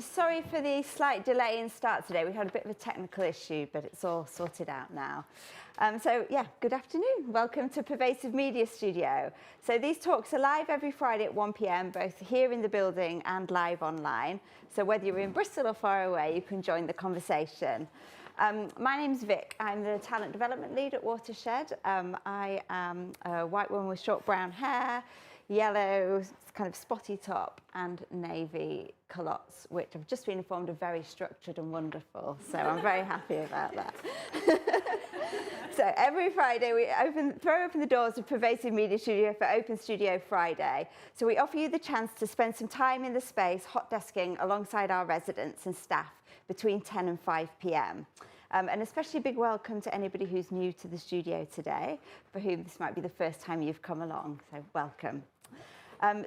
Sorry for the slight delay in start today. We had a bit of a technical issue, but it's all sorted out now. Good afternoon. Welcome to Pervasive Media Studio. So these talks are live every Friday at 1 p.m, both here in the building and live online. So whether you're in Bristol or far away, you can join the conversation. My name's Vic. I'm the talent development lead at Watershed. I am a white woman with short brown hair, yellow kind of spotty top and navy culottes, which I've just been informed are very structured and wonderful. So I'm very happy about that. So every Friday we throw open the doors of Pervasive Media Studio for Open Studio Friday. So we offer you the chance to spend some time in the space hot desking alongside our residents and staff between 10 and 5 p.m. And especially a big welcome to anybody who's new to the studio today, for whom this might be the first time you've come along, so welcome.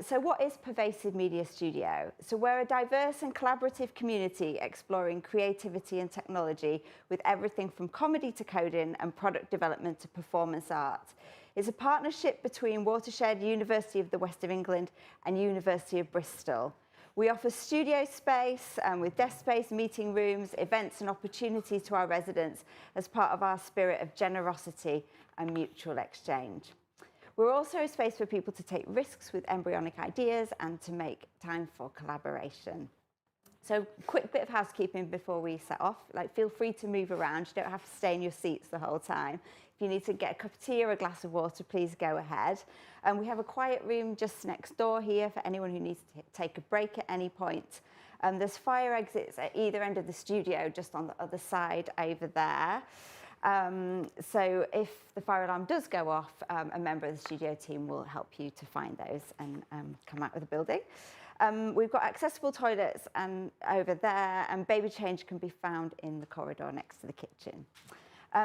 So what is Pervasive Media Studio? So we're a diverse and collaborative community exploring creativity and technology with everything from comedy to coding and product development to performance art. It's a partnership between Watershed, University of the West of England and University of Bristol. We offer studio space with desk space, meeting rooms, events and opportunities to our residents as part of our spirit of generosity and mutual exchange. We're also a space for people to take risks with embryonic ideas and to make time for collaboration. So quick bit of housekeeping before we set off. Feel free to move around. You don't have to stay in your seats the whole time. If you need to get a cup of tea or a glass of water, please go ahead. We have a quiet room just next door here for anyone who needs to take a break at any point. There's fire exits at either end of the studio, just on the other side over there. So if the fire alarm does go off, a member of the studio team will help you to find those and come out of the building. We've got accessible toilets over there, and baby change can be found in the corridor next to the kitchen.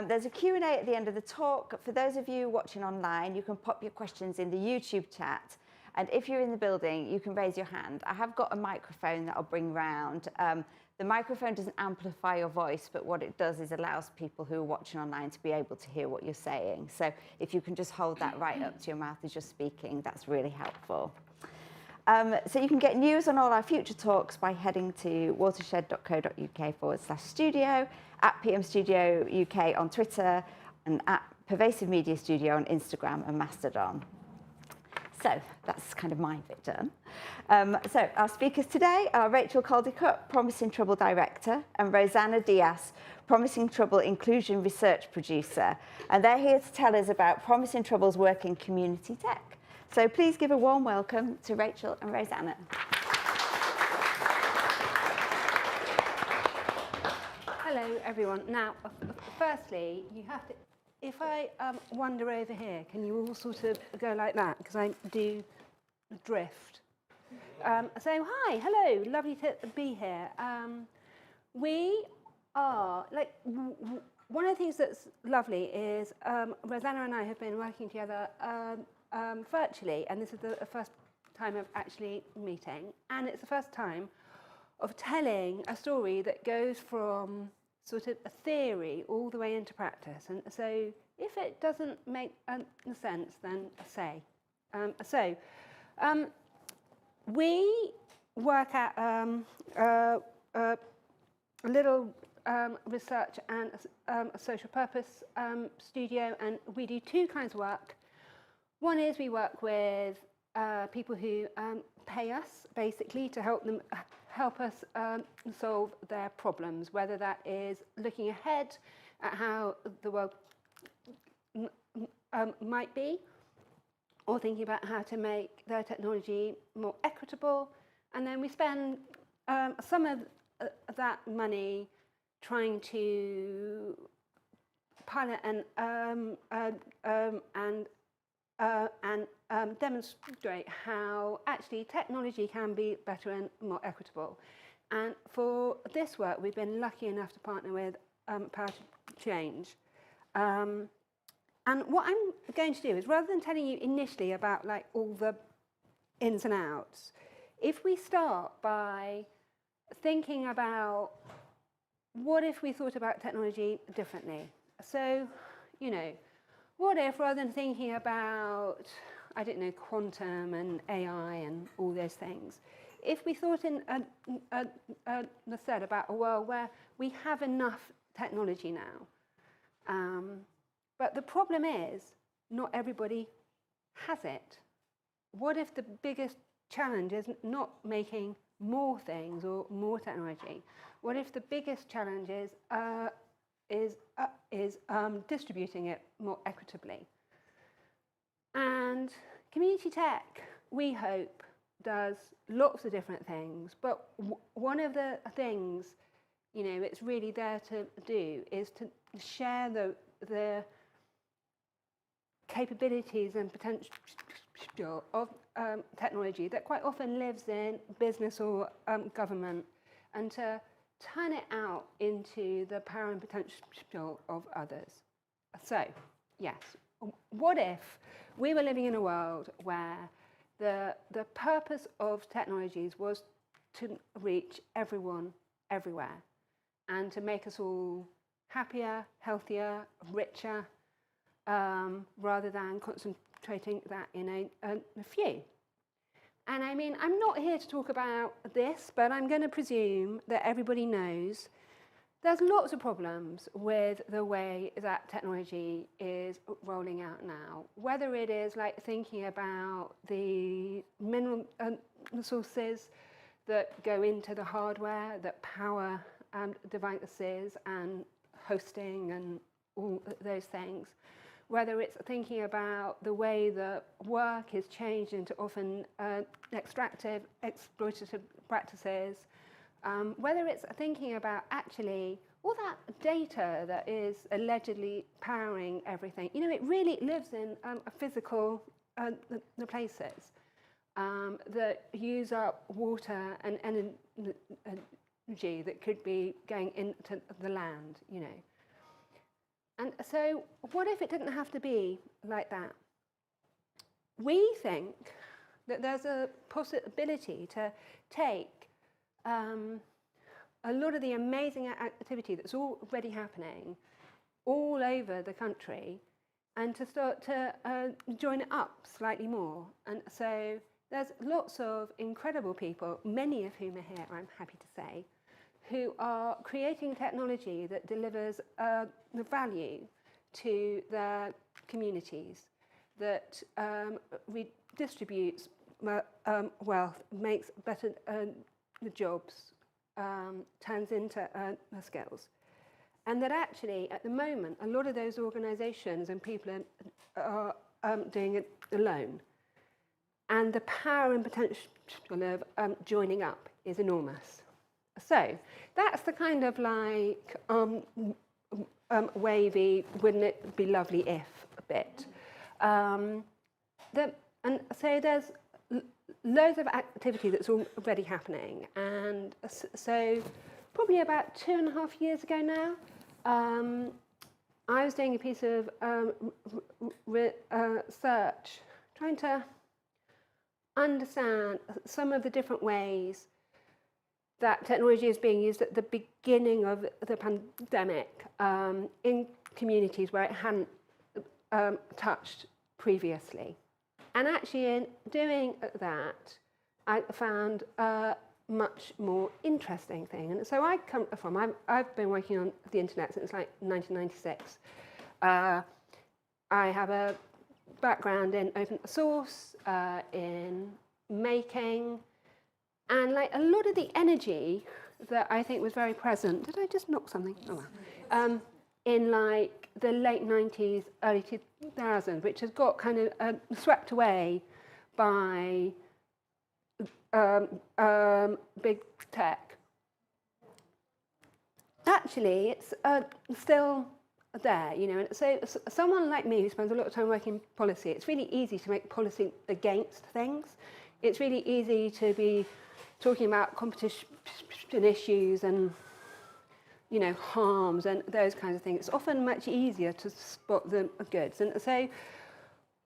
There's a Q&A at the end of the talk. For those of you watching online, you can pop your questions in the YouTube chat. And if you're in the building, you can raise your hand. I have got a microphone that I'll bring round. The microphone doesn't amplify your voice, but what it does is allows people who are watching online to be able to hear what you're saying. So if you can just hold that right up to your mouth as you're speaking, that's really helpful. So you can get news on all our future talks by heading to watershed.co.uk/studio, at PM Studio UK on Twitter, and at Pervasive Media Studio on Instagram and Mastodon. So that's kind of my bit done. So our speakers today are Rachel Coldicutt, Promising Trouble Director, and Roseanna Dias, Promising Trouble Inclusion Research Producer. And they're here to tell us about Promising Trouble's work in community tech. So please give a warm welcome to Rachel and Roseanna. Hello, everyone. Now, firstly, you have to... If I wander over here, can you all sort of go like that? Because I do drift. So, hi, hello, lovely to be here. We are, one of the things that's lovely is Roseanna and I have been working together virtually, and this is the first time of actually meeting. And it's the first time of telling a story that goes from sort of a theory all the way into practice. And so if it doesn't make sense, then say. We work at a little research and a social purpose studio, and we do two kinds of work. One is we work with people who pay us basically to help us solve their problems, whether that is looking ahead at how the world might be, or thinking about how to make their technology more equitable. And then we spend some of that money trying to pilot and demonstrate how actually technology can be better and more equitable. And for this work, we've been lucky enough to partner with Power to Change. And what I'm going to do is, rather than telling you initially about all the ins and outs, if we start by thinking about what if we thought about technology differently? So, what if, rather than thinking about, I don't know, quantum and AI and all those things, if we thought in the said about a world where we have enough technology now, but the problem is not everybody has it. What if the biggest challenge is not making more things or more technology? What if the biggest challenge is distributing it more equitably? And community tech, we hope, does lots of different things, but one of the things, you know, it's really there to do is to share the capabilities and potential of technology that quite often lives in business or government, and to turn it out into the power and potential of others. So, yes, what if we were living in a world where the purpose of technologies was to reach everyone, everywhere, and to make us all happier, healthier, richer, rather than concentrating that in a few? And I mean, I'm not here to talk about this, but I'm going to presume that everybody knows there's lots of problems with the way that technology is rolling out now, whether it is like thinking about the mineral resources that go into the hardware that power devices and hosting and all those things, whether it's thinking about the way that work is changed into often extractive, exploitative practices, whether it's thinking about actually all that data that is allegedly powering everything. You know, it really lives in physical places that use up water and energy that could be going into the land, you know. And so what if it didn't have to be like that? We think that there's a possibility to take a lot of the amazing activity that's already happening all over the country and to start to join it up slightly more. And so there's lots of incredible people, many of whom are here, I'm happy to say, who are creating technology that delivers the value to their communities, that redistributes wealth, makes better jobs, turns into skills. And that actually, at the moment, a lot of those organisations and people are doing it alone. And the power and potential of joining up is enormous. So that's the kind of like wavy, wouldn't it be lovely if a bit. And so there's loads of activity that's already happening. And so probably about 2.5 years ago now, I was doing a piece of research trying to understand some of the different ways that technology is being used at the beginning of the pandemic in communities where it hadn't touched previously. And actually in doing that, I found a much more interesting thing. And so I've been working on the internet since like 1996. I have a background in open source, in making, and like a lot of the energy that I think was very present. Did I just knock something? Oh well. In like the late 90s, early 2000s, which has got kind of swept away by big tech. Actually, it's still there, you know. And so someone like me who spends a lot of time working in policy, it's really easy to make policy against things. It's really easy to be talking about competition issues and, you know, harms and those kinds of things. It's often much easier to spot the goods. And so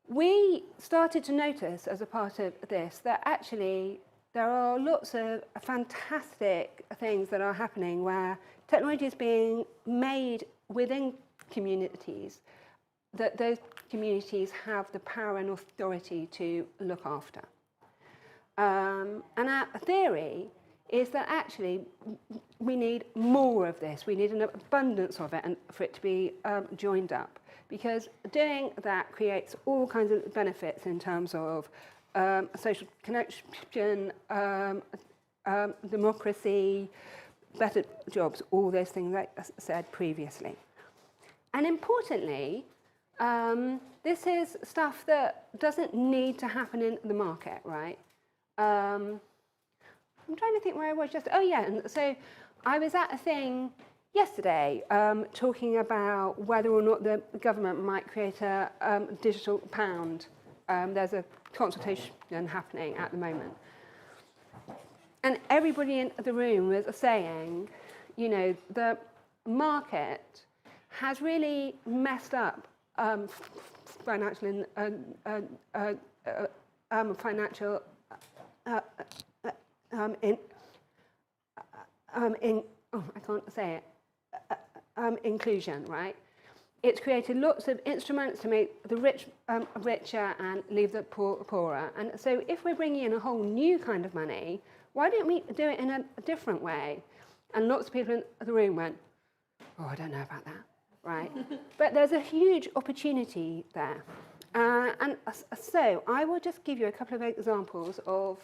we started to notice as a part of this that actually there are lots of fantastic things that are happening where technology is being made within communities that those communities have the power and authority to look after. And our theory is that actually we need more of this. We need an abundance of it and for it to be joined up. Because doing that creates all kinds of benefits in terms of social connection, democracy, better jobs, all those things I said previously. And importantly, this is stuff that doesn't need to happen in the market, right? I'm trying to think where I was just. Oh yeah, and so I was at a thing yesterday talking about whether or not the government might create a digital pound. There's a consultation happening at the moment. And everybody in the room was saying, you know, the market has really messed up financial inclusion, right? It's created lots of instruments to make the rich richer and leave the poor poorer. And so if we're bringing in a whole new kind of money, why don't we do it in a different way? And lots of people in the room went, oh, I don't know about that, right? But there's a huge opportunity there. And so I will just give you a couple of examples of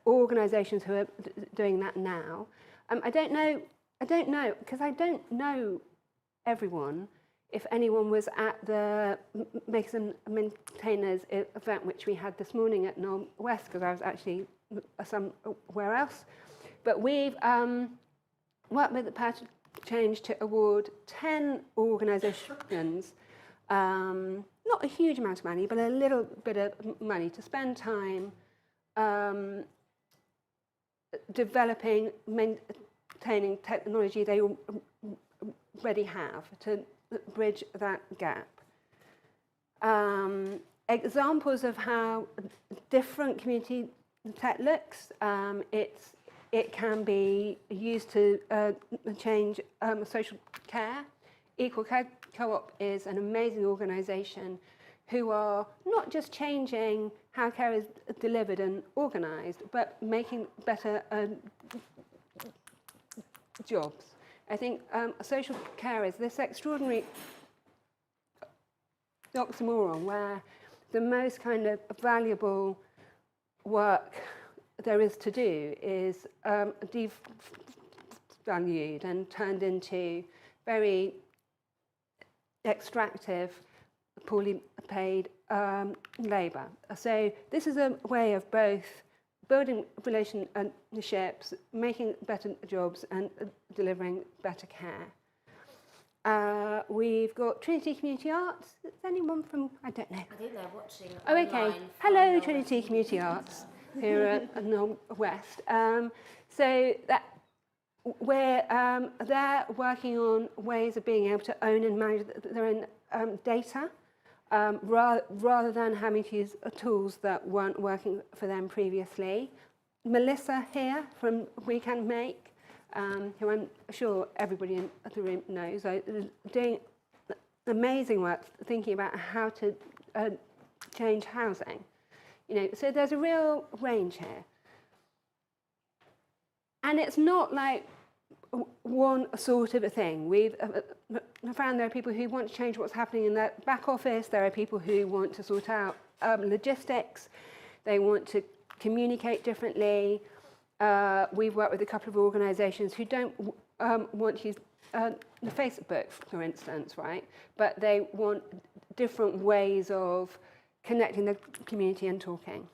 organisations who are doing that now. I don't know, because I don't know everyone. If anyone was at the Makers and Maintainers event, which we had this morning at North West, because I was actually somewhere else. But we've worked with the Path Change to award 10 organisations, not a huge amount of money, but a little bit of money to spend time developing, maintaining technology they already have to bridge that gap. Examples of how different community tech looks. It can be used to change social care. Equal Care Co-op is an amazing organisation who are not just changing how care is delivered and organised, but making better jobs. I think social care is this extraordinary oxymoron where the most kind of valuable work there is to do is devalued and turned into very extractive, poorly paid labour. So this is a way of both building relationships, making better jobs and delivering better care. We've got Trinity Community Arts. Is anyone from, I don't know. I think they're watching. Oh, okay. Hello, Trinity Community Arts, here at North West. So that they're working on ways of being able to own and manage their own data, rather than having to use tools that weren't working for them previously. Melissa here from We Can Make, who I'm sure everybody in the room knows, doing amazing work thinking about how to change housing. You know, so there's a real range here. And it's not like one sort of a thing. We've found there are people who want to change what's happening in their back office. There are people who want to sort out logistics. They want to communicate differently. We've worked with a couple of organisations who don't want to use Facebook, for instance, right? But they want different ways of connecting the community and talking.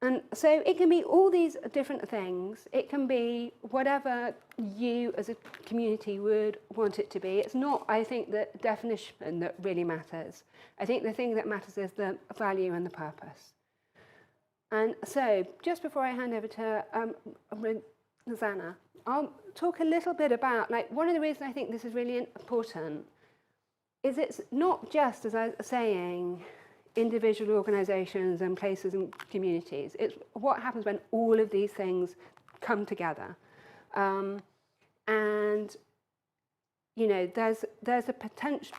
And so it can be all these different things. It can be whatever you as a community would want it to be. It's not, I think, the definition that really matters. I think the thing that matters is the value and the purpose. And so just before I hand over to Roseanna, I'll talk a little bit about, like, one of the reasons I think this is really important is it's not just, as I was saying, individual organisations and places and communities. It's what happens when all of these things come together. And, you know, there's a potential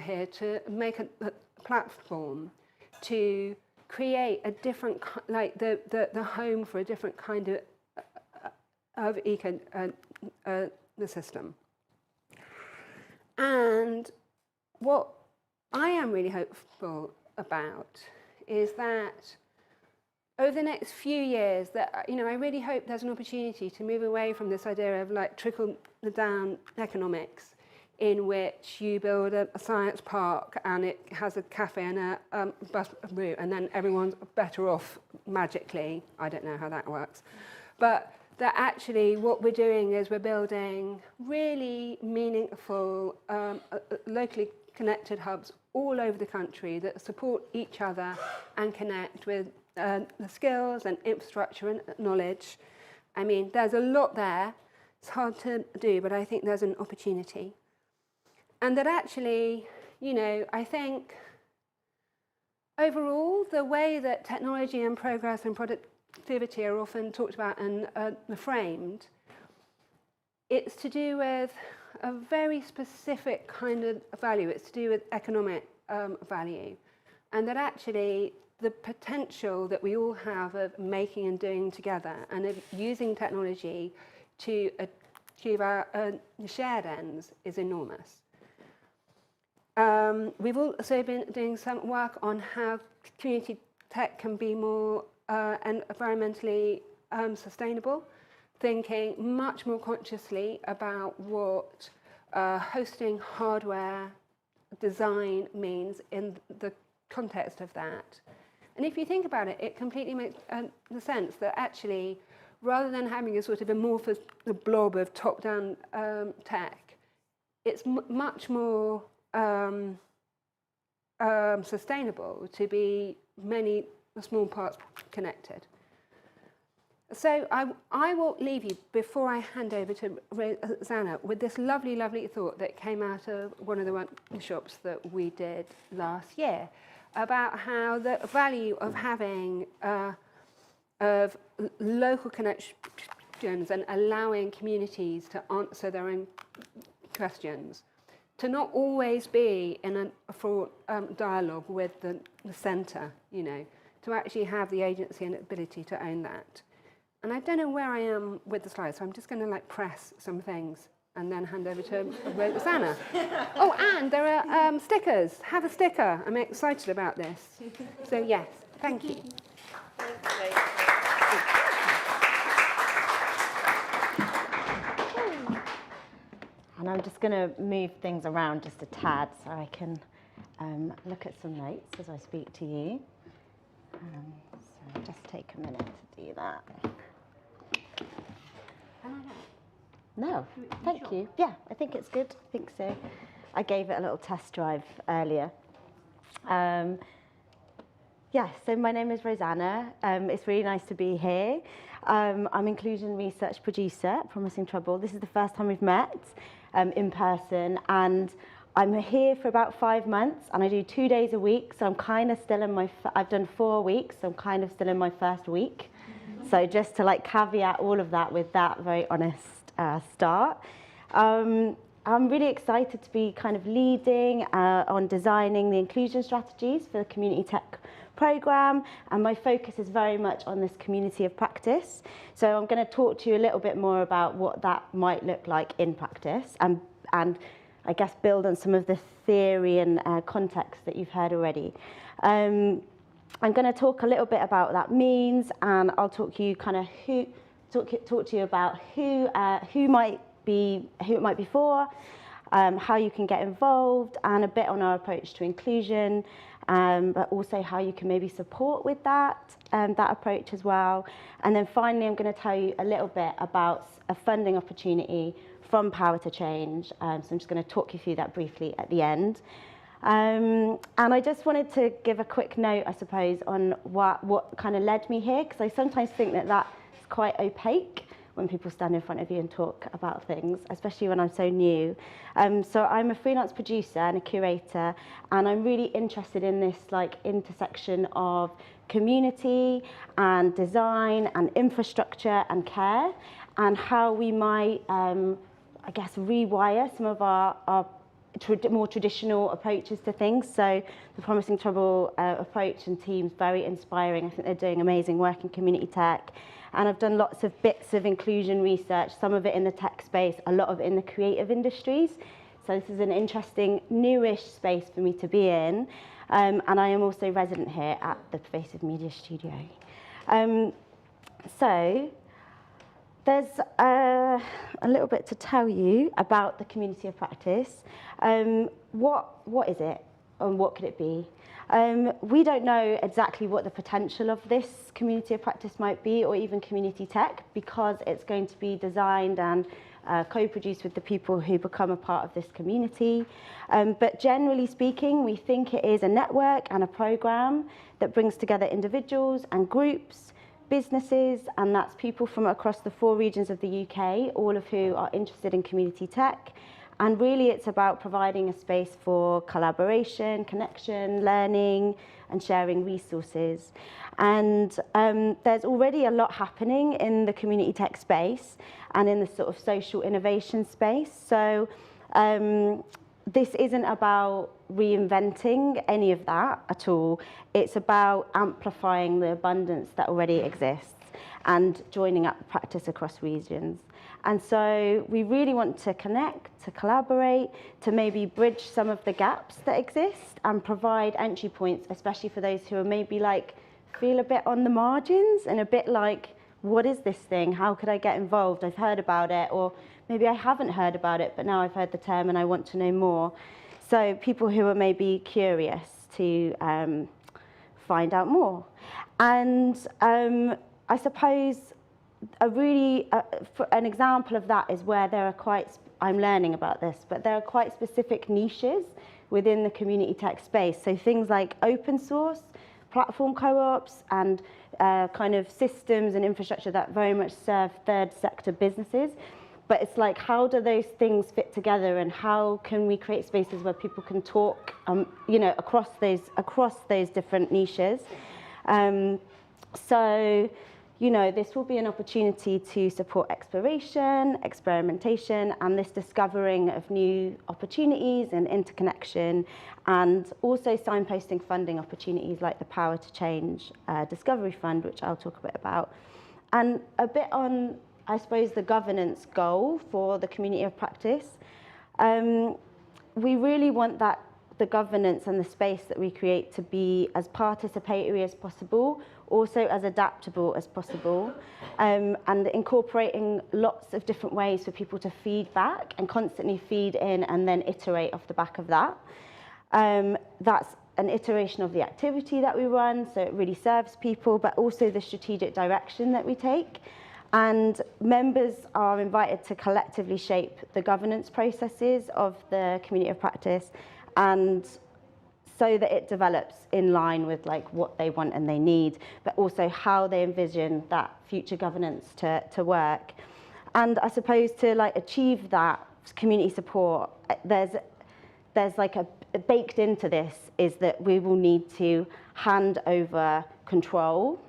here to make a platform to create a different, like the home for a different kind of the system. And what I am really hopeful about is that over the next few years, that, you know, I really hope there's an opportunity to move away from this idea of like trickle-down economics, in which you build a science park and it has a cafe and a bus route, and then everyone's better off magically. I don't know how that works. But that actually what we're doing is we're building really meaningful, locally connected hubs all over the country that support each other and connect with the skills and infrastructure and knowledge. I mean, there's a lot there. It's hard to do, but I think there's an opportunity. And that actually, you know, I think overall, the way that technology and progress and productivity are often talked about and framed, it's to do with a very specific kind of value. It's to do with economic value. And that actually the potential that we all have of making and doing together and of using technology to achieve our shared ends is enormous. We've also been doing some work on how community tech can be more environmentally sustainable, thinking much more consciously about what hosting hardware design means in the context of that. And if you think about it, it completely makes the sense that actually, rather than having a sort of amorphous blob of top-down tech, it's much more sustainable to be many small parts connected. So I will leave you, before I hand over to Roseanna, with this lovely, lovely thought that came out of one of the workshops that we did last year about how the value of having of local connections and allowing communities to answer their own questions, to not always be in a full dialogue with the centre, you know, to actually have the agency and ability to own that. And I don't know where I am with the slides, so I'm just going to like press some things and then hand over to Roseanna. Oh, and there are stickers. Have a sticker. I'm excited about this. So yes, thank you. And I'm just going to move things around just a tad so I can look at some notes as I speak to you. So just take a minute to do that. No, thank you. Yeah, I think it's good. I think so. I gave it a little test drive earlier. Yeah, so my name is Roseanna. It's really nice to be here. I'm inclusion research producer at Promising Trouble. This is the first time we've met in person, and I'm here for about 5 months, and I do 2 days a week, so I'm kind of still in my, I've done 4 weeks, so I'm kind of still in my first week. So just to like caveat all of that with that very honest start. I'm really excited to be kind of leading on designing the inclusion strategies for the community tech program, and my focus is very much on this community of practice. So I'm going to talk to you a little bit more about what that might look like in practice, and I guess build on some of the theory and context that you've heard already. I'm going to talk a little bit about what that means, and I'll talk to you kind of talk to you about who it might be for, how you can get involved, and a bit on our approach to inclusion, but also how you can maybe support with that approach as well. And then finally, I'm going to tell you a little bit about a funding opportunity from Power to Change. So I'm just going to talk you through that briefly at the end. And I just wanted to give a quick note, I suppose, on what kind of led me here, because I sometimes think that that's quite opaque when people stand in front of you and talk about things, especially when I'm so new. So I'm a freelance producer and a curator, and I'm really interested in this like intersection of community and design and infrastructure and care, and how we might, I guess, rewire some of our more traditional approaches to things. So the Promising Trouble approach and team's very inspiring. I think they're doing amazing work in community tech. And I've done lots of bits of inclusion research, some of it in the tech space, a lot of it in the creative industries. So this is an interesting, newish space for me to be in. And I am also resident here at the Pervasive Media Studio. So there's a little bit to tell you about the community of practice. What is it and what could it be? We don't know exactly what the potential of this community of practice might be, or even community tech, because it's going to be designed and co-produced with the people who become a part of this community. But generally speaking, we think it is a network and a program that brings together individuals and groups, businesses, and that's people from across the 4 regions of the UK, all of who are interested in community tech. And really it's about providing a space for collaboration, connection, learning, and sharing resources. And there's already a lot happening in the community tech space and in the sort of social innovation space. So this isn't about reinventing any of that at all. It's about amplifying the abundance that already exists and joining up practice across regions. And so we really want to connect, to collaborate, to maybe bridge some of the gaps that exist and provide entry points, especially for those who are maybe like, feel a bit on the margins and a bit like, what is this thing? How could I get involved? I've heard about it, or maybe I haven't heard about it, but now I've heard the term and I want to know more. So people who are maybe curious to find out more. And I suppose an example of that is where there are I'm learning about this, but there are quite specific niches within the community tech space. So things like open source, platform co-ops, and kind of systems and infrastructure that very much serve third sector businesses. But it's like, how do those things fit together, and how can we create spaces where people can talk, you know, across those different niches? So, you know, this will be an opportunity to support exploration, experimentation, and this discovering of new opportunities and interconnection, and also signposting funding opportunities like the Power to Change Discovery Fund, which I'll talk a bit about. And a bit on, I suppose, the governance goal for the community of practice. We really want that the governance and the space that we create to be as participatory as possible, also as adaptable as possible, and incorporating lots of different ways for people to feed back and constantly feed in and then iterate off the back of that. That's an iteration of the activity that we run, so it really serves people, but also the strategic direction that we take. And members are invited to collectively shape the governance processes of the community of practice, and so that it develops in line with like what they want and they need, but also how they envision that future governance to work. And I suppose to like achieve that community support, there's like baked into this is that we will need to hand over control,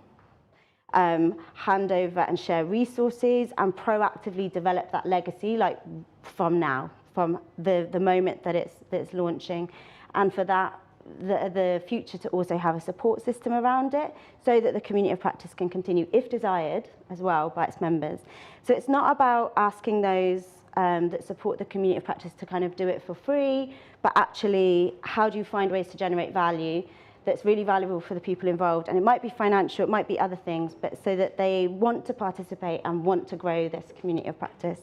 hand over and share resources, and proactively develop that legacy, like from now, from the moment that it's launching. And for that, the future to also have a support system around it, so that the community of practice can continue, if desired, as well by its members. So it's not about asking those that support the community of practice to kind of do it for free, but actually, how do you find ways to generate value that's really valuable for the people involved? And it might be financial, it might be other things, but so that they want to participate and want to grow this community of practice.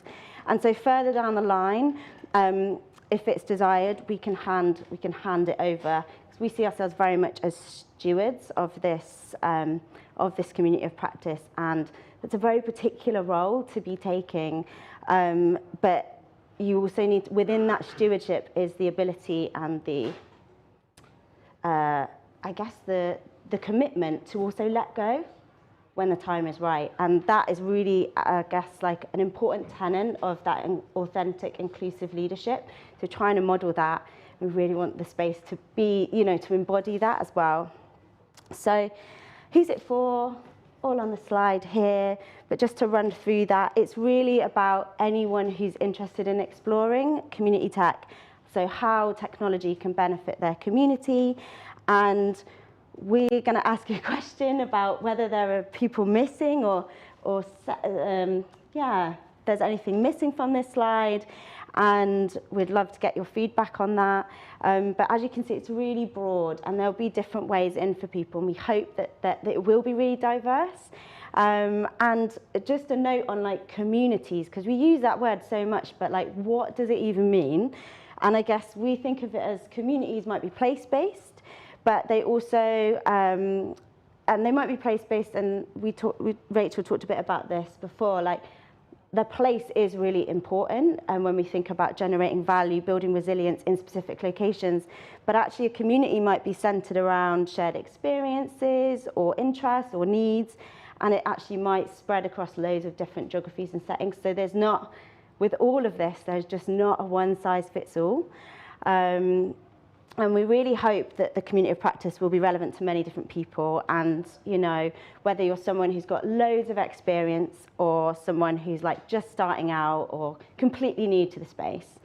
And so further down the line, if it's desired, we can hand it over, because we see ourselves very much as stewards of this community of practice, and it's a very particular role to be taking. But you also need, within that stewardship, is the ability and the I guess the commitment to also let go when the time is right. And that is really, I guess, like an important tenet of that authentic, inclusive leadership. So trying to model that, we really want the space to be, you know, to embody that as well. So who's it for? All on the slide here, but just to run through that, it's really about anyone who's interested in exploring community tech so how technology can benefit their community. And we're going to ask you a question about whether there are people missing or there's anything missing from this slide. And we'd love to get your feedback on that. But as you can see, it's really broad, and there'll be different ways in for people. And we hope that it will be really diverse. And just a note on like communities, because we use that word so much, but like, what does it even mean? And I guess we think of it as communities might be place-based, but they also, and they might be place-based, and Rachel talked a bit about this before, like the place is really important, and when we think about generating value, building resilience in specific locations, but actually a community might be centered around shared experiences or interests or needs, and it actually might spread across loads of different geographies and settings. So there's not, with all of this, there's just not a one-size-fits-all. And we really hope that the community of practice will be relevant to many different people. And, you know, whether you're someone who's got loads of experience or someone who's like just starting out or completely new to the space.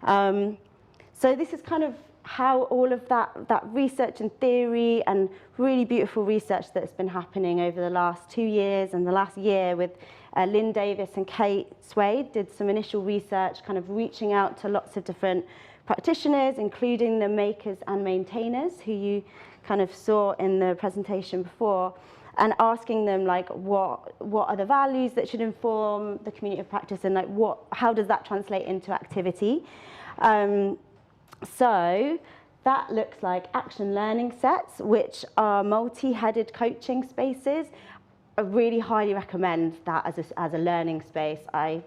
So this is kind of how all of that research and theory and really beautiful research that's been happening over the last 2 years and the last year with Lynn Davis and Kate Swade did some initial research, kind of reaching out to lots of different practitioners, including the makers and maintainers who you kind of saw in the presentation before, and asking them like what are the values that should inform the community of practice, and like how does that translate into activity. So that looks like action learning sets, which are multi-headed coaching spaces. I really highly recommend that as a learning space. I've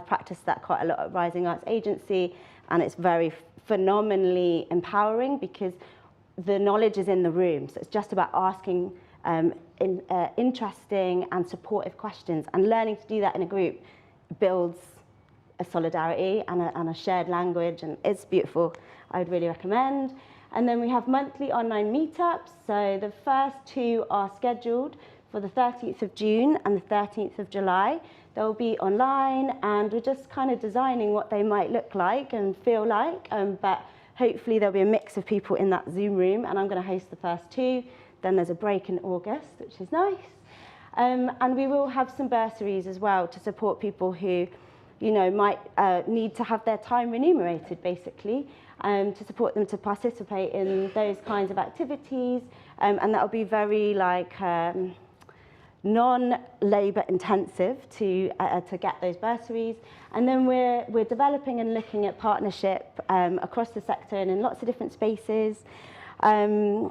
practiced that quite a lot at Rising Arts Agency, and it's very phenomenally empowering because the knowledge is in the room. So it's just about asking interesting and supportive questions, and learning to do that in a group builds a solidarity and a shared language, and it's beautiful. I would really recommend. And then we have monthly online meetups. So the first 2 are scheduled for the 30th of June and the 13th of July. They'll be online, and we're just kind of designing what they might look like and feel like, but hopefully there'll be a mix of people in that Zoom room, and I'm going to host the first 2. Then there's a break in August, which is nice. And we will have some bursaries as well to support people who, you know, might need to have their time remunerated, basically, to support them to participate in those kinds of activities, and that'll be very like non-labour intensive to get those bursaries. And then we're developing and looking at partnership across the sector and in lots of different spaces. And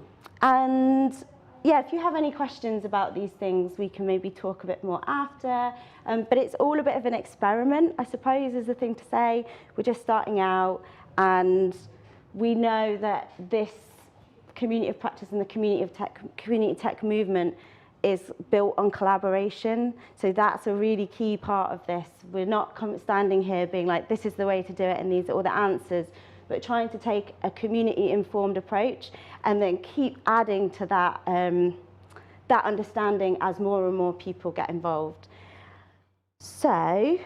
yeah, if you have any questions about these things, we can maybe talk a bit more after. But it's all a bit of an experiment, I suppose, is the thing to say. We're just starting out, and we know that this community of practice and the community tech movement is built on collaboration. So that's a really key part of this. We're not standing here being like, this is the way to do it and these are all the answers, but trying to take a community-informed approach and then keep adding to that, that understanding as more and more people get involved. So,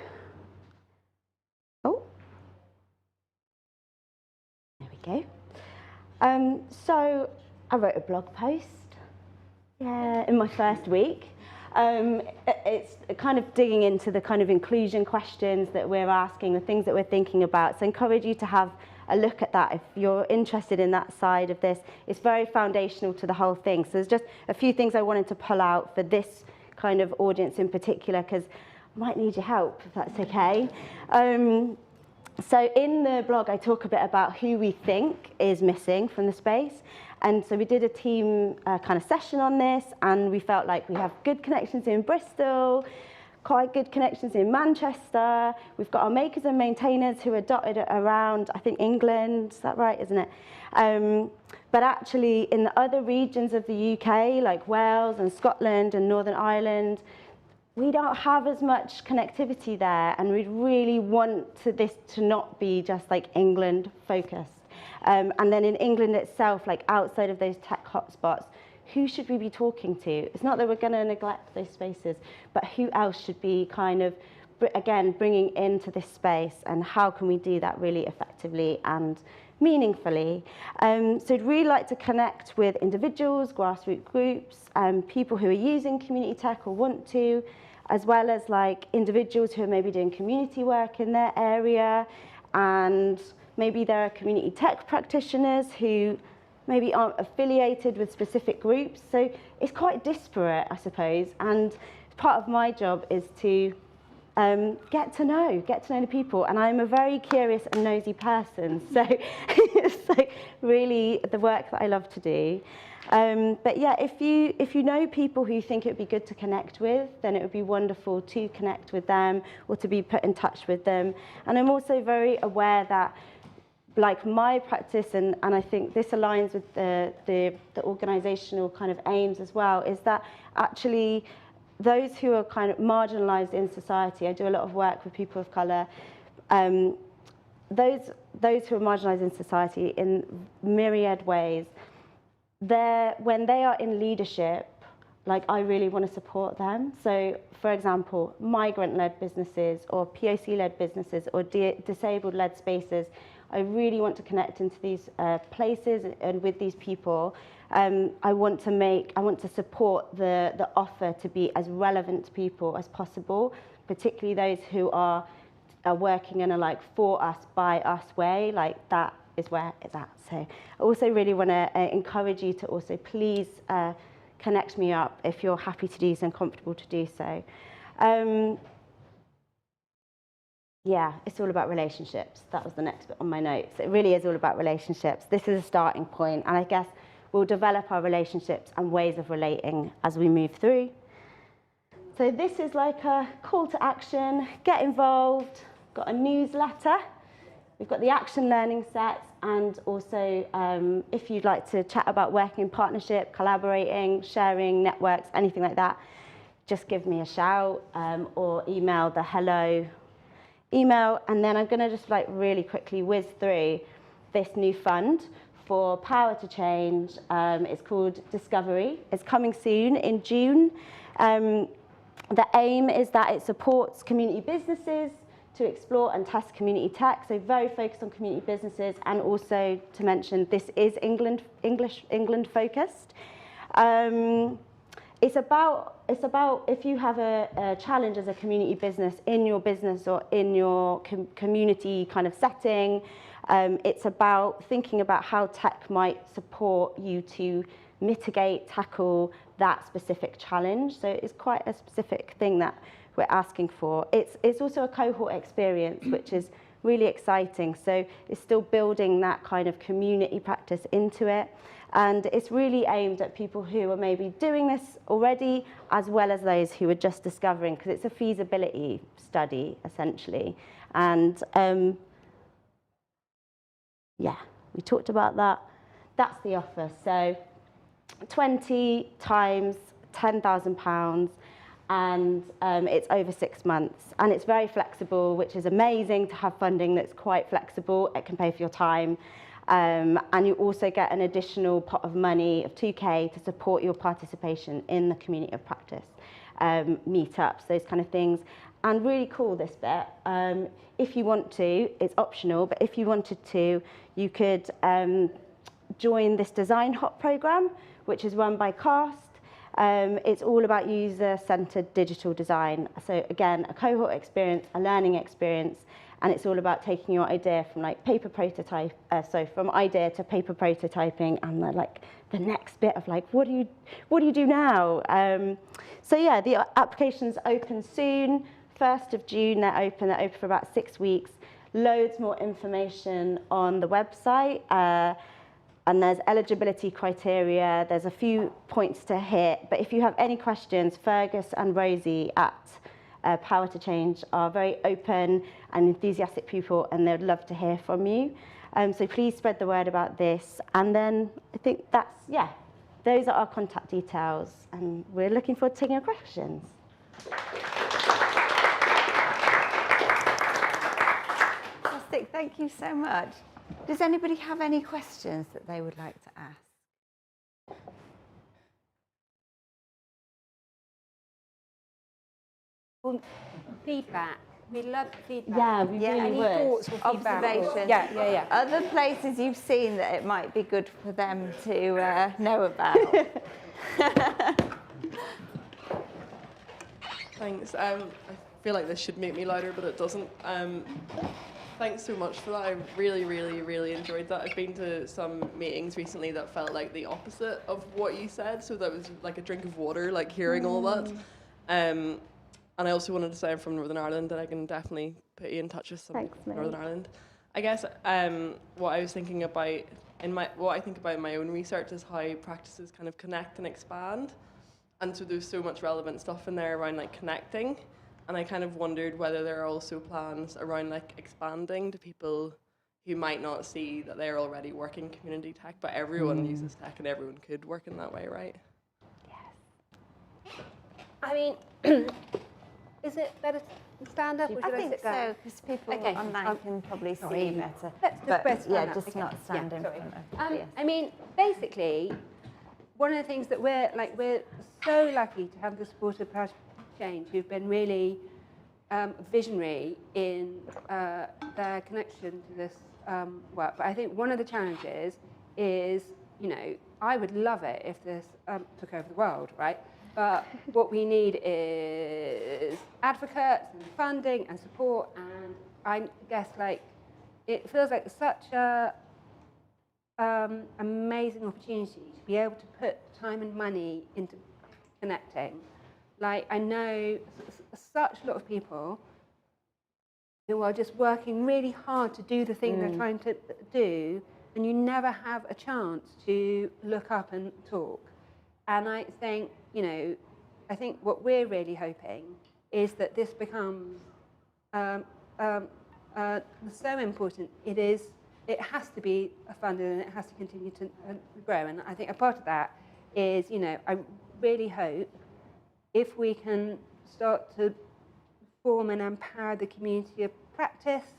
there we go. So I wrote a blog post. Yeah, in my first week. It's kind of digging into the kind of inclusion questions that we're asking, the things that we're thinking about. So I encourage you to have a look at that if you're interested in that side of this. It's very foundational to the whole thing. So there's just a few things I wanted to pull out for this kind of audience in particular, because I might need your help, if that's okay. So in the blog, I talk a bit about who we think is missing from the space. And so we did a team kind of session on this, and we felt like we have good connections in Bristol, quite good connections in Manchester. We've got our makers and maintainers who are dotted around, I think, England. Is that right, isn't it? But actually, in the other regions of the UK, like Wales and Scotland and Northern Ireland, we don't have as much connectivity there, and we'd really want this to not be just like England focused. And then in England itself, like outside of those tech hotspots, who should we be talking to? It's not that we're going to neglect those spaces, but who else should be kind of, again, bringing into this space, and how can we do that really effectively and meaningfully. So I'd really like to connect with individuals, grassroots groups, people who are using community tech or want to, as well as like individuals who are maybe doing community work in their area, and maybe there are community tech practitioners who maybe aren't affiliated with specific groups. So it's quite disparate, I suppose, and part of my job is to get to know the people, and I'm a very curious and nosy person, so it's like really the work that I love to do. But yeah, if you know people who you think it would be good to connect with, then it would be wonderful to connect with them or to be put in touch with them. And I'm also very aware that, like my practice, and I think this aligns with the organisational kind of aims as well, is that actually those who are kind of marginalised in society, I do a lot of work with people of colour, those who are marginalised in society in myriad ways, when they are in leadership, like I really want to support them. So, for example, migrant-led businesses or POC-led businesses or disabled-led spaces, I really want to connect into these places and with these people. I want to support the offer to be as relevant to people as possible, particularly those who are working in a like for us, by us way. Like that is where it's at. So I also really want to encourage you to also please connect me up if you're happy to do so and comfortable to do so. Yeah, it's all about relationships. That was the next bit on my notes. It really is all about relationships. This is a starting point, and I guess we'll develop our relationships and ways of relating as we move through. So this is like a call to action, get involved, got a newsletter. We've got the action learning sets, and also if you'd like to chat about working in partnership, collaborating, sharing, networks, anything like that, just give me a shout or email the hello email, and then I'm going to just like really quickly whiz through this new fund for Power to Change. It's called Discovery. It's coming soon in June. The aim is that it supports community businesses to explore and test community tech, so very focused on community businesses, and also to mention this is England focused. It's about if you have a challenge as a community business in your business or in your community kind of setting, it's about thinking about how tech might support you to mitigate, tackle that specific challenge. So it's quite a specific thing that we're asking for. It's also a cohort experience, which is really exciting. So it's still building that kind of community practice into it. And it's really aimed at people who are maybe doing this already, as well as those who are just discovering, because it's a feasibility study, essentially. And yeah, we talked about that. That's the offer. So 20 times £10,000, and it's over 6 months. And it's very flexible, which is amazing to have funding that's quite flexible. It can pay for your time. And you also get an additional pot of money of 2K to support your participation in the community of practice, meetups, those kind of things. And really cool, this bit. If you want to, it's optional, but if you wanted to, you could join this Design Hop program, which is run by CAST. It's all about user-centered digital design. So again, a cohort experience, a learning experience, and it's all about taking your idea from like paper prototype, from idea to paper prototyping, and the next bit of like, what do you do now? So yeah, the applications open soon, 1st of June. They're open for about 6 weeks. Loads more information on the website, and there's eligibility criteria. There's a few points to hit, but if you have any questions, Fergus and Rosie at Power to Change are very open and enthusiastic people, and they'd love to hear from you. So please spread the word about this. And then I think those are our contact details, and we're looking forward to taking your questions. Fantastic, thank you so much. Does anybody have any questions that they would like to ask? Well, feedback We'd love feedback. Yeah, we Yeah, really Any would. thoughts or feedback? Observations. Yeah. Other places you've seen that it might be good for them to know about. Thanks. I feel like this should make me louder, but it doesn't. Thanks so much for that. I really, really, really enjoyed that. I've been to some meetings recently that felt like the opposite of what you said. So that was like a drink of water, like hearing all that. And I also wanted to say I'm from Northern Ireland, and I can definitely put you in touch with some Thanks, mate. Northern Ireland. I guess what I was thinking about what I think about in my own research is how practices kind of connect and expand. And so there's so much relevant stuff in there around like connecting. And I kind of wondered whether there are also plans around like expanding to people who might not see that they're already working community tech, but everyone uses tech and everyone could work in that way, right? I mean, is it better to stand up or should I think sit down? so, because people Okay, online can probably see sorry. better. Let's just both stand yeah, up. just Okay. not stand Yeah, in sorry. front of. I mean, basically, one of the things that we're so lucky to have the support of Practitioner Change, who've been really visionary in their connection to this work. But I think one of the challenges is, you know, I would love it if this took over the world, right? But what we need is advocates and funding and support, and I guess like it feels like such a amazing opportunity to be able to put time and money into connecting. Like, I know such a lot of people who are just working really hard to do the thing they're trying to do, and you never have a chance to look up and talk. And I think, you know, I think what we're really hoping is that this becomes so important. It has to be funded and it has to continue to grow. And I think a part of that is, you know, I really hope if we can start to form and empower the community of practice,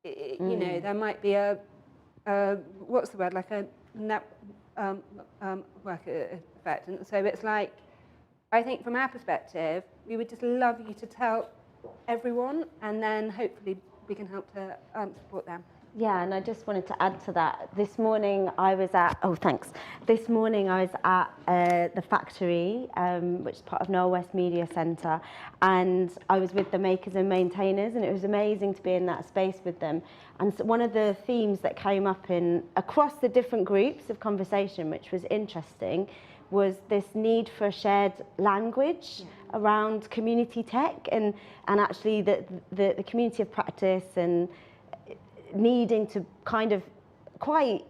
you know, there might be a what's the word, like a work effect. And so it's like, I think from our perspective, we would just love you to tell everyone, and then hopefully we can help to support them. Yeah, and I just wanted to add to that. This morning I was at, This morning I was at the factory, which is part of Knoll West Media Centre, and I was with the makers and maintainers, and it was amazing to be in that space with them. And so one of the themes that came up across the different groups of conversation, which was interesting, was this need for a shared language around community tech, and actually the community of practice, and needing to kind of quite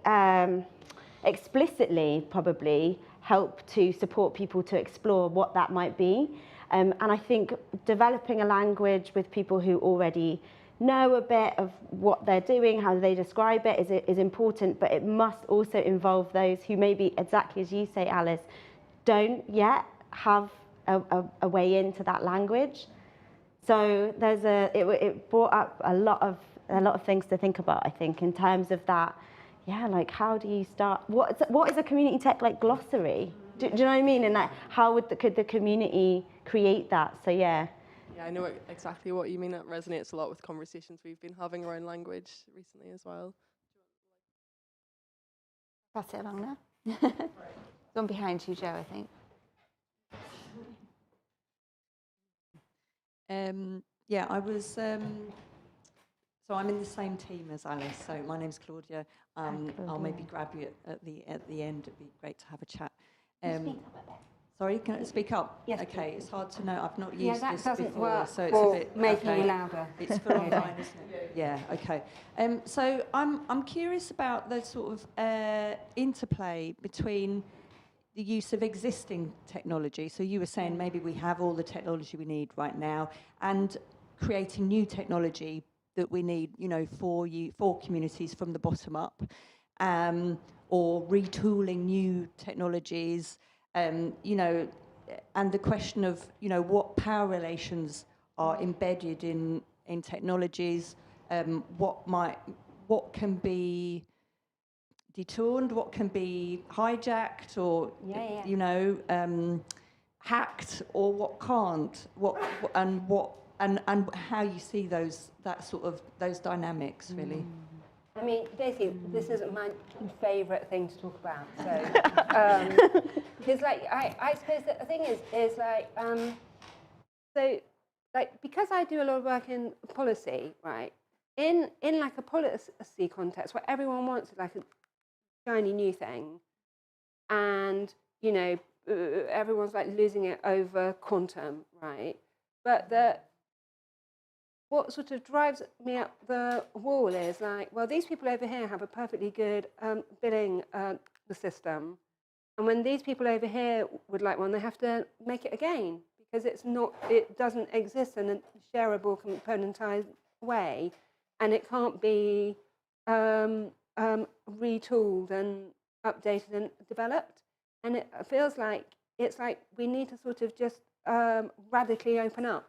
explicitly probably help to support people to explore what that might be. And I think developing a language with people who already know a bit of what they're doing, how they describe it, is important, but it must also involve those who maybe, exactly as you say, Alice, don't yet have a way into that language. So it brought up a lot of things to think about, I think, in terms of that. Yeah, like how do you start? What is a community tech like glossary? Do you know what I mean? And like, how could the community create that? So yeah. Yeah, I know exactly what you mean. It resonates a lot with conversations we've been having around language recently as well. Pass it along now. One behind you, Joe, I think. Yeah, I was. So I'm in the same team as Alice. So my name's Claudia. I'll maybe grab you at the end. It'd be great to have a chat. Sorry, can I speak up? Yes. Okay, it's hard to know. I've not used Yeah, that this doesn't before, work so it's for a bit making okay. you louder. It's for online, isn't it? Yeah. Okay. So I'm curious about the sort of interplay between the use of existing technology. So you were saying maybe we have all the technology we need right now, and creating new technology that we need, you know, for communities from the bottom up, or retooling new technologies, you know, and the question of, you know, what power relations are embedded in technologies, what can be deturned, what can be hijacked, or you know, hacked, or what can't, and what and how you see those dynamics really. I mean, basically, this isn't my favourite thing to talk about. So, because I suppose that the thing is so because I do a lot of work in policy, right? In like a policy context where everyone wants like a shiny new thing, and everyone's like losing it over quantum, right? But what sort of drives me up the wall is like, well, these people over here have a perfectly good billing the system, and when these people over here would like one, they have to make it again because it doesn't exist in a shareable, componentized way, and it can't be retooled and updated and developed. And it feels like it's like we need to sort of just radically open up.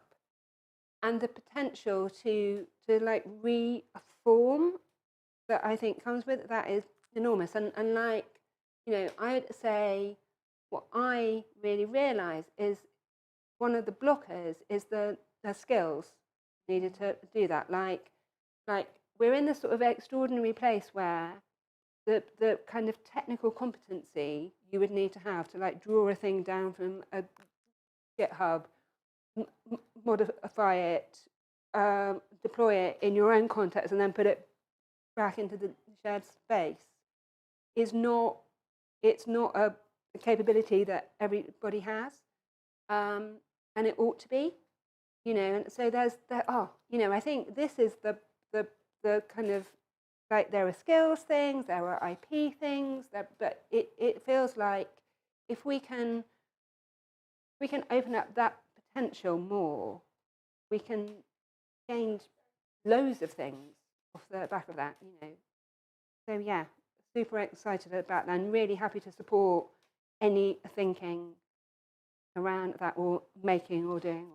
And the potential to like reform that I think comes with that is enormous. And like, I would say what I really realise is one of the blockers is the skills needed to do that. Like we're in this sort of extraordinary place where the kind of technical competency you would need to have to like draw a thing down from a GitHub, modify it, deploy it in your own context, and then put it back into the shared space it's not a capability that everybody has, and it ought to be, And so there's I think this is the kind of like there are skills things, there are IP things, but it feels like if we can open up that potential more, we can change loads of things off the back of that, So yeah, super excited about that and really happy to support any thinking around that or making or doing.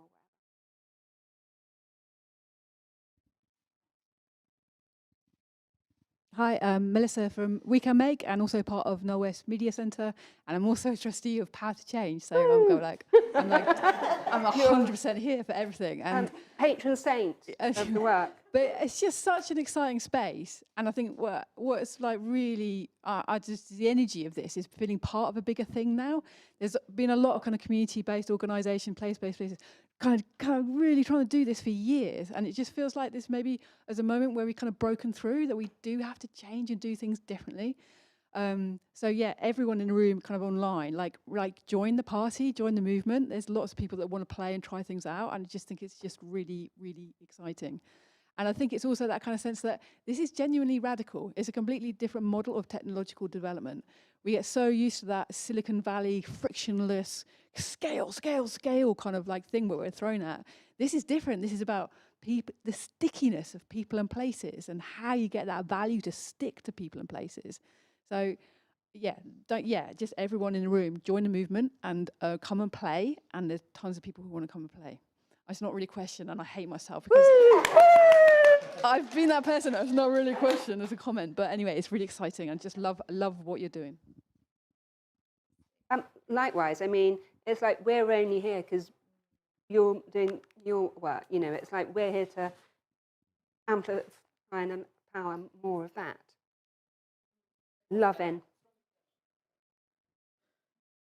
Hi, I'm Melissa from We Can Make and also part of Norwest Media Centre, and I'm also a trustee of Power to Change. So I'm 100% here for everything. And patron saint of the work. But it's just such an exciting space, and I think what's like really, just the energy of this is feeling part of a bigger thing now. There's been a lot of kind of community-based organisation, place-based places, kind of really trying to do this for years, and it just feels like this maybe as a moment where we kind of broken through that we do have to change and do things differently. So yeah, everyone in the room kind of online, like join the party, join the movement. There's lots of people that want to play and try things out, and I just think it's just really, really exciting. And I think it's also that kind of sense that this is genuinely radical. It's a completely different model of technological development. We get so used to that Silicon Valley frictionless scale kind of like thing that we're thrown at. This is different. This is about people, the stickiness of people and places, and how you get that value to stick to people and places. So just everyone in the room, join the movement and come and play. And there's tons of people who want to come and play. It's not really a question, and I hate myself because I've been that person that's not really a question, as a comment. But anyway, it's really exciting. I just love what you're doing. Likewise, I mean, it's like we're only here because you're doing your work. It's like we're here to amplify and empower more of that. Loving.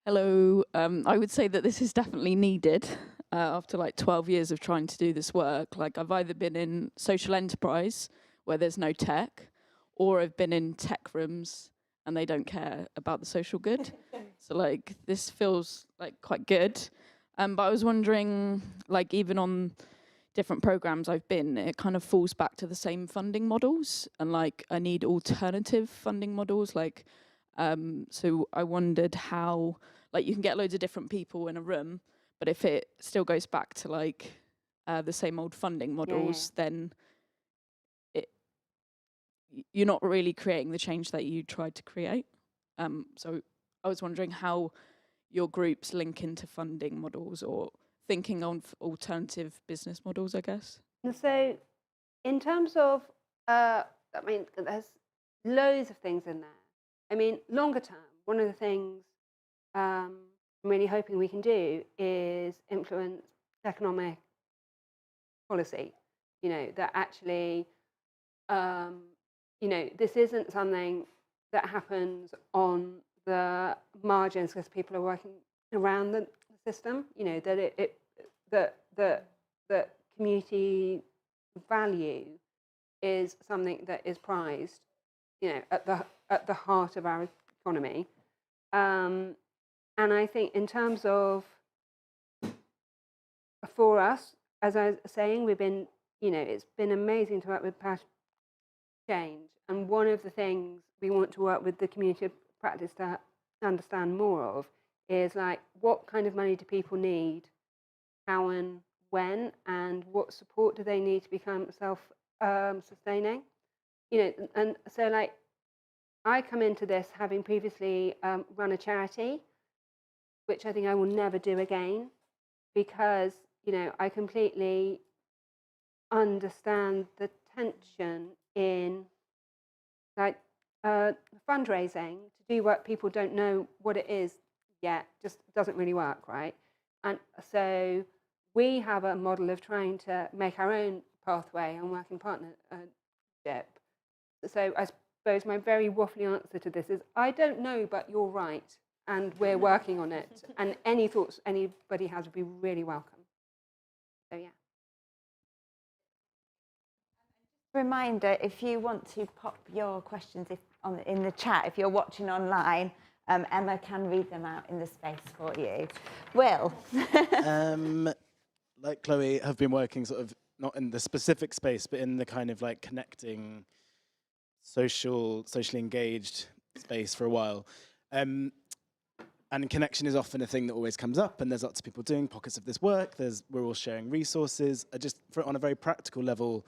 Hello. I would say that this is definitely needed after like 12 years of trying to do this work. Like I've either been in social enterprise where there's no tech, or I've been in tech rooms and they don't care about the social good. So like this feels like quite good. But I was wondering, like even on different programs I've been, it kind of falls back to the same funding models, and like I need alternative funding models. Like, so I wondered how, like you can get loads of different people in a room, but if it still goes back to like the same old funding models, then you're not really creating the change that you tried to create. So I was wondering how your groups link into funding models or thinking on alternative business models, I guess. And so in terms of, I mean, there's loads of things in there. I mean, longer term, one of the things I'm really hoping we can do is influence economic policy. You know, that actually, you know, this isn't something that happens on the margins because people are working around the system. You know, that that community value is something that is prized, you know, at the heart of our economy. And I think in terms of, for us, as I was saying, we've been, you know, it's been amazing to work with change. And one of the things we want to work with the community of practice to understand more of is like, what kind of money do people need, how and when, and what support do they need to become self-sustaining? You know, and so like, I come into this having previously run a charity, which I think I will never do again, because, you know, I completely understand the tension in like fundraising to do what people don't know what it is yet, just doesn't really work, right? And so we have a model of trying to make our own pathway and working partnership. So I suppose my very waffly answer to this is, I don't know, but you're right, and we're working on it. And any thoughts anybody has would be really welcome. So yeah. Reminder, if you want to pop your questions in the chat, if you're watching online, Emma can read them out in the space for you. Will? Like Chloe, have been working sort of not in the specific space, but in the kind of like connecting, socially engaged space for a while. And connection is often a thing that always comes up, and there's lots of people doing pockets of this work. We're all sharing resources. On a very practical level,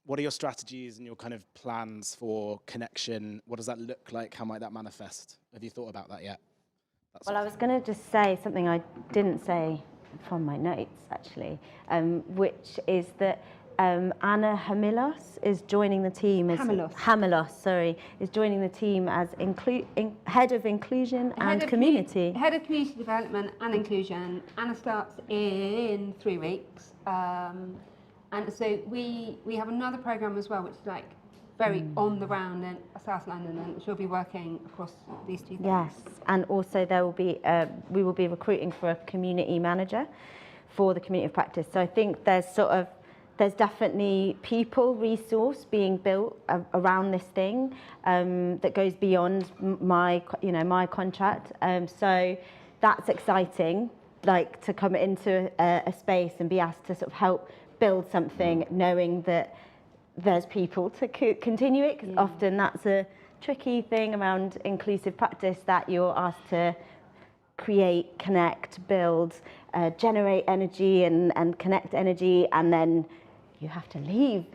what are your strategies and your kind of plans for connection? What does that look like? How might that manifest? Have you thought about that yet? Well, I was going to just say something I didn't say from my notes, actually, which is that Anna Hamilos is joining the team as is joining the team as head of inclusion and community. Head of community development and inclusion. Anna starts in 3 weeks, and so we have another program as well, which is like very on the round in South London, and she'll be working across these two things. Yes, and also there will be we will be recruiting for a community manager for the community of practice. So I think there's definitely people resource being built around this thing that goes beyond my contract. So that's exciting, like to come into a space and be asked to sort of help build something, knowing that there's people to continue it, because often that's a tricky thing around inclusive practice, that you're asked to create, connect, build, generate energy and connect energy, and then you have to leave.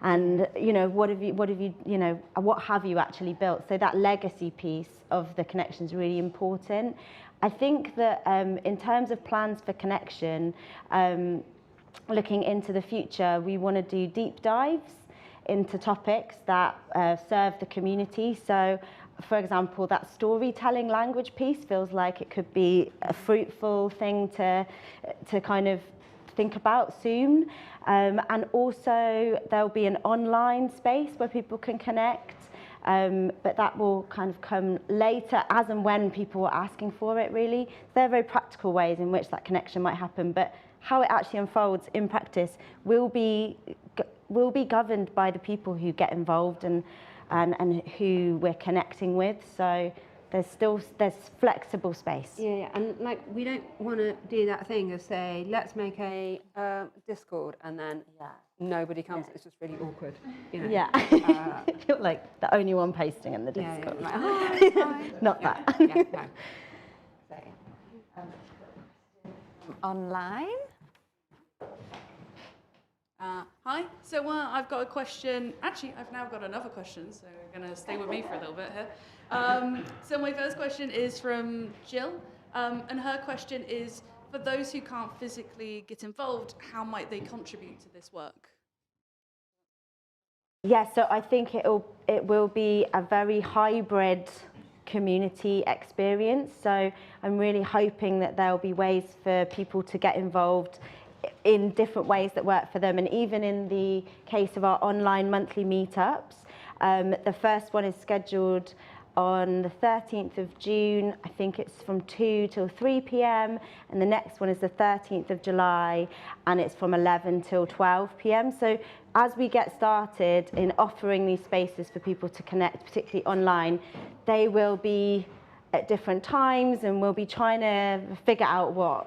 And what have you actually built? So that legacy piece of the connection is really important. I think that in terms of plans for connection, looking into the future, we want to do deep dives into topics that serve the community. So, for example, that storytelling language piece feels like it could be a fruitful thing to kind of think about soon. And also there'll be an online space where people can connect, but that will kind of come later as and when people are asking for it, really. There are very practical ways in which that connection might happen, but how it actually unfolds in practice will be governed by the people who get involved and who we're connecting with. So there's flexible space. Yeah, and like we don't want to do that thing of say, let's make a Discord, and then nobody comes. It's just really awkward. Yeah, you're like the only one posting in the Discord. Not that. No. Online. Hi, so I've got a question. Actually, I've now got another question, so you're going to stay with me for a little bit here. So my first question is from Jill, and her question is, for those who can't physically get involved, how might they contribute to this work? Yeah, so I think it will be a very hybrid community experience. So I'm really hoping that there'll be ways for people to get involved in different ways that work for them. And even in the case of our online monthly meetups, the first one is scheduled on the 13th of June. I think it's from 2 till 3 p.m. And the next one is the 13th of July, and it's from 11 till 12 p.m. So as we get started in offering these spaces for people to connect, particularly online, they will be at different times, and we'll be trying to figure out what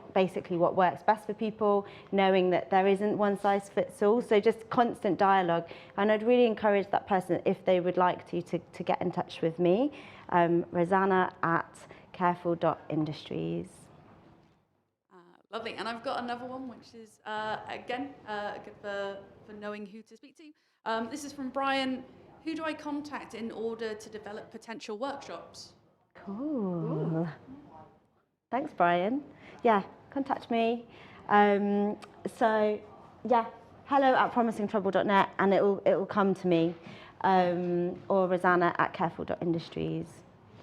works best for people, knowing that there isn't one size fits all. So just constant dialogue. And I'd really encourage that person, if they would like to get in touch with me, Roseanna at careful.industries. Lovely. And I've got another one, which is, again, good for knowing who to speak to. This is from Brian. Who do I contact in order to develop potential workshops? Cool. Thanks, Brian. Yeah, contact me. So, yeah, hello@promisingtrouble.net, and it will come to me, or Roseanna at careful.industries.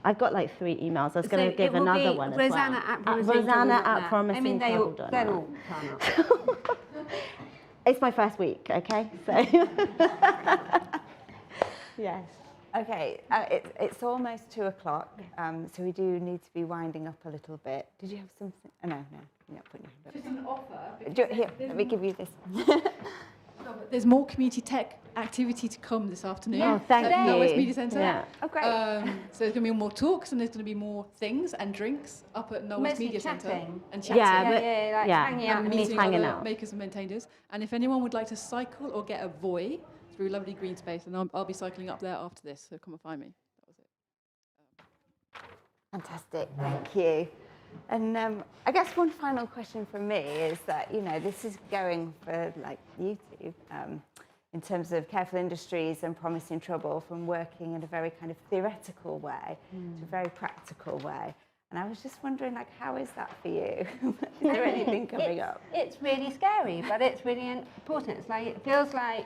I've got like 3 emails. I was going to give another one as well. Roseanna at promisingtrouble.net. I mean, they'll all turn up. It's my first week, okay? So, yes. Okay, it's almost 2 o'clock, so we do need to be winding up a little bit. Did you have something? Oh, no, you're not putting your hand up. Just an offer. Here, let me give you this. There's more community tech activity to come this afternoon. Oh, thank at you. Norwest Media Centre. Yeah. Oh, great. So there's going to be more talks, and there's going to be more things and drinks up at Norwest Mostly Media Centre. chatting. And chatting. Hanging out And and meeting hanging other out. makers and maintainers. And if anyone would like to cycle or get a voy through lovely green space, then I'll be cycling up there after this, so come and find me. That was it. Fantastic, thank you. And I guess one final question from me is that, this is going for like YouTube in terms of Careful Industries and Promising Trouble, from working in a very kind of theoretical way to a very practical way. And I was just wondering, how is that for you? Is there anything coming up? It's really scary, but it's really important. It feels like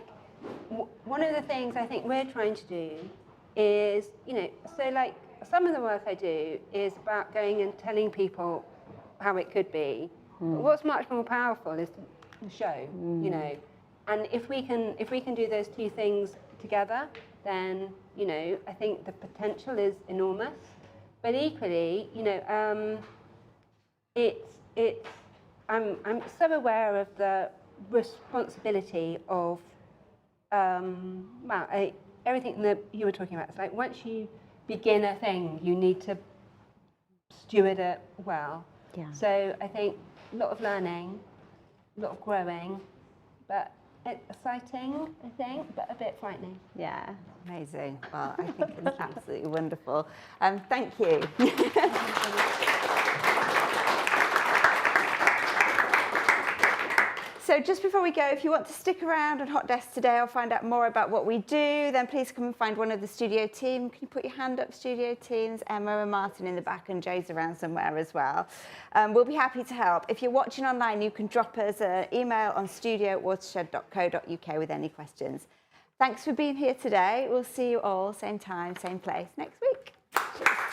one of the things I think we're trying to do is, some of the work I do is about going and telling people how it could be. But what's much more powerful is the show, And if we can do those 2 things together, then, I think the potential is enormous. But equally, I'm so aware of the responsibility of everything that you were talking about. It's like once you begin a thing, you need to steward it well. Yeah. So I think a lot of learning, a lot of growing, but exciting, I think, but a bit frightening. Yeah, amazing. Well, I think it's absolutely wonderful. Thank you. So just before we go, if you want to stick around on Hot Desk today or find out more about what we do, then please come and find one of the studio team. Can you put your hand up, studio teams? Emma and Martin in the back, and Joe's around somewhere as well. We'll be happy to help. If you're watching online, you can drop us an email on studio@watershed.co.uk with any questions. Thanks for being here today. We'll see you all same time, same place next week. Cheers.